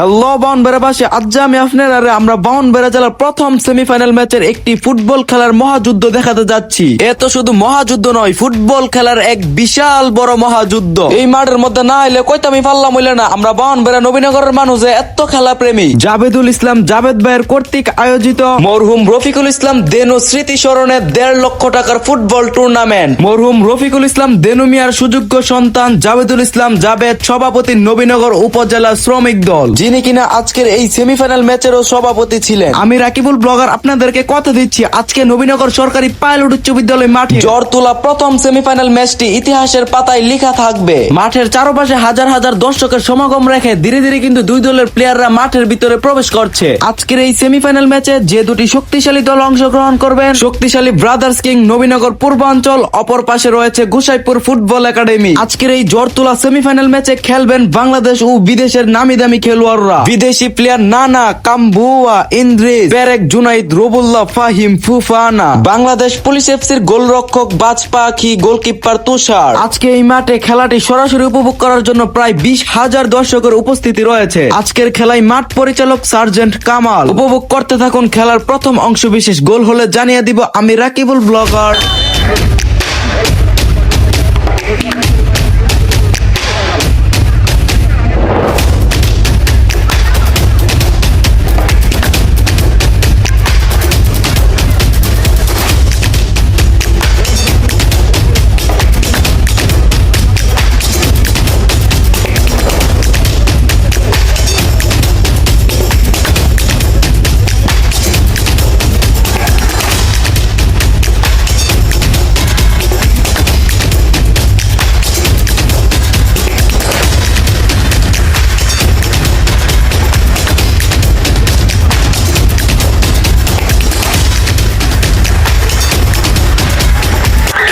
Hello বাউনবেড়াবাসী, আজ আমি আপনারা আমরা বাউনবেড়া জেলার প্রথম সেমিফাইনাল ম্যাচের একটি ফুটবল খেলার মহাযুদ্ধ দেখাতে যাচ্ছি। এ তো শুধু মহাযুদ্ধ নয়, ফুটবল খেলার এক বিশাল বড় মহাযুদ্ধ। এই মাঠের মধ্যে না এলে কইতামি পারলাম হইলে না, আমরা বাউনবেড়া নবীনগরের মানুষ এত খেলা প্রেমী। জাবেদুল ইসলাম জাবেদ ভাইয়ের কর্তৃক আয়োজিত মরহুম রফিকুল ইসলাম দেনু স্মৃতি স্মরণে 1.5 লক্ষ টাকার ফুটবল টুর্নামেন্ট। মরহুম রফিকুল ইসলাম দেনু মিয়ার সুযোগ্য সন্তান জাবেদুল ইসলাম জাবেদ, সভাপতি নবীনগর উপজেলা শ্রমিক দল, যিনি কিনা আজকের এই সেমিফাইনাল ম্যাচেরও সভাপতি ছিলেন। আমি রাকিবুল ব্লগার আপনাদেরকে কথা দিচ্ছি, আজকে নবীনগর সরকারি পাইলট উচ্চ বিদ্যালয় মাঠে জ্বর তোলা প্রথম সেমিফাইনাল ম্যাচটি ইতিহাসের পাতায় লেখা থাকবে। মাঠের চারপাশে হাজার হাজার দর্শকের সমাগম রেখে ধীরে ধীরে কিন্তু দুই দলের প্লেয়াররা মাঠের ভিতরে প্রবেশ করছে। আজকের এই সেমিফাইনাল ম্যাচে যে দুটি শক্তিশালী দল অংশগ্রহণ করবেন, শক্তিশালী ব্রাদার্স কিং নবীনগর পূর্বাঞ্চল, অপর পাশে রয়েছে গোসাইপুর ফুটবল একাডেমি। আজকের এই জ্বর তোলা সেমিফাইনাল ম্যাচে খেলবেন বাংলাদেশ ও বিদেশের নামি দামি খেলোয়াড়রা। বিদেশি প্লেয়ার নানা, কাম্বুয়া, ইন্দ্রিস, পেরেক, জুনাইদ, রবুল্লাহ, ফাহিম, ফুফানা। বাংলাদেশ পুলিশ এফসির গোলরক্ষক বাজপাখি, গোলকিপার তুষার। আজকে এই মাঠে খেলাটি সরাসরি উপভোগ করার জন্য প্রায় 20,000 দর্শকের উপস্থিতি রয়েছে। আজকের খেলায় মাঠ পরিচালক সার্জেন্ট কামাল। উপভোগ করতে থাকুন খেলার প্রথম অংশ বিশেষ। গোল হলে জানিয়ে দিব আমি রাকিবুল ব্লগার।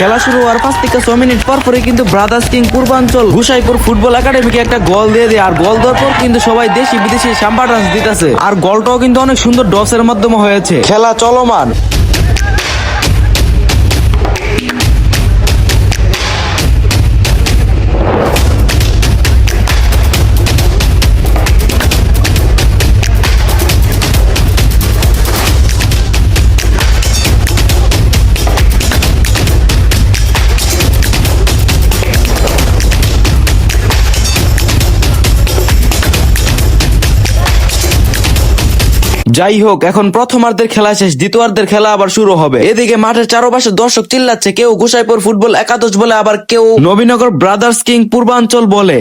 খেলা শুরু হওয়ার 5 থেকে 6 মিনিট পর পরে কিন্তু ব্রাদার্স কিং পূর্বাঞ্চল গোসাইপুর ফুটবল একাডেমিকে একটা গোল দিয়ে দেয়। আর গোল দেওয়ার পর কিন্তু সবাই দেশি বিদেশি সাম্বার ডান্স দিতেছে। আর গোলটাও কিন্তু অনেক সুন্দর ডসের মাধ্যমে হয়েছে। খেলা চলমান। যাই হোক, এখন প্রথমার্ধের খেলা শেষ, দ্বিতীয়ার্ধের খেলা আবার শুরু হবে। এদিকে মাঠের চারপাশে দর্শক চিল্লাচ্ছে, কেউ গোসাইপুর ফুটবল একাদশ বলে, আবার কেউ নবীনগর ব্রাদার্স কিং পূর্বাঞ্চল বলে।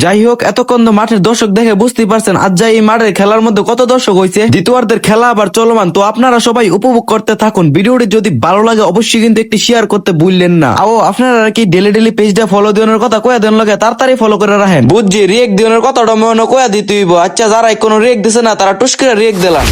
যাই হোক, এতক্ষণ তো মাঠের দর্শক দেখে বুঝতেই পারছেন আজ যাই এই মাঠের খেলার মধ্যে কত দর্শক হয়েছে। দ্বিতীয়ার্ধের খেলা আবার চলমান, তো আপনারা সবাই উপভোগ করতে থাকুন। ভিডিওটি যদি ভালো লাগে অবশ্যই কিন্তু একটি শেয়ার করতে ভুললেন না। ও আপনারা কি ডেলি পেজটা ফলো দেওয়ার কথা কয়া দেন লাগে, তাড়াতাড়ি ফলো করে রাখেন। বুঝছি রিয়েক্ট দেওয়ার কথাটা মনে কয়া দিতে হইব। আচ্ছা, যারা কোনো রিয়েক্ট দিছে না তারা টুস করে রিয়েক্ট দিলাম।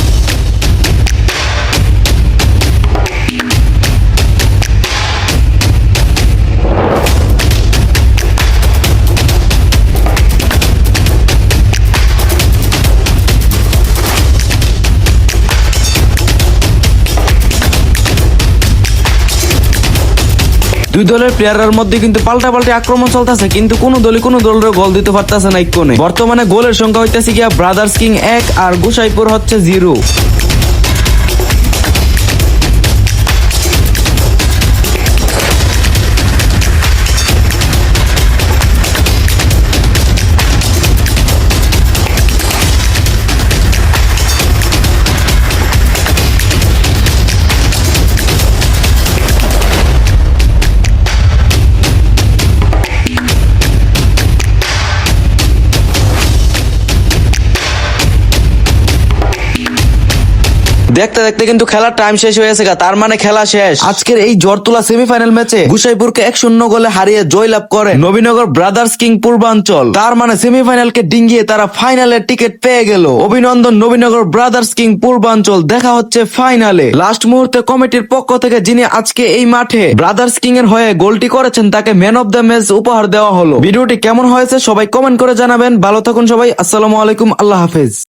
দুই দলের প্লেয়ারের মধ্যে কিন্তু পাল্টাপাল্টি আক্রমণ চলতেছে, কিন্তু কোন দলের গোল দিতে পারতেছে না ইকোনে। বর্তমানে গোলের সংখ্যা হইতেছে গিয়া ব্রাদার্স কিং 1 আর গোসাইপুর হচ্ছে 0। দেখতে দেখতে কিন্তু খেলার টাইম শেষ হয়ে গেছে, তার মানে খেলা শেষ। আজকের এই জোরতুলা সেমিফাইনাল ম্যাচে গোসাইপুরকে 1-0 গোলে হারিয়ে জয়লাভ করে নবীনগর ব্রাদার্স কিং পূর্বাঞ্চল। তার মানে সেমিফাইনালকে ডিঙ্গিয়ে তারা ফাইনালের টিকিট পেয়ে গেল। অভিনন্দন নবীনগর ব্রাদার্স কিং পূর্বাঞ্চল। দেখা হচ্ছে ফাইনালে। লাস্ট মুহূর্তে কমিটির পক্ষ থেকে যিনি আজকে এই মাঠে ব্রাদার্স কিং এর হয়ে গোলটি করেছেন তাকে ম্যান অফ দ্য ম্যাচ উপহার দেওয়া হলো। ভিডিওটি কেমন হয়েছে সবাই কমেন্ট করে জানাবেন। ভালো থাকুন সবাই, আসসালামু আলাইকুম, আল্লাহ হাফেজ।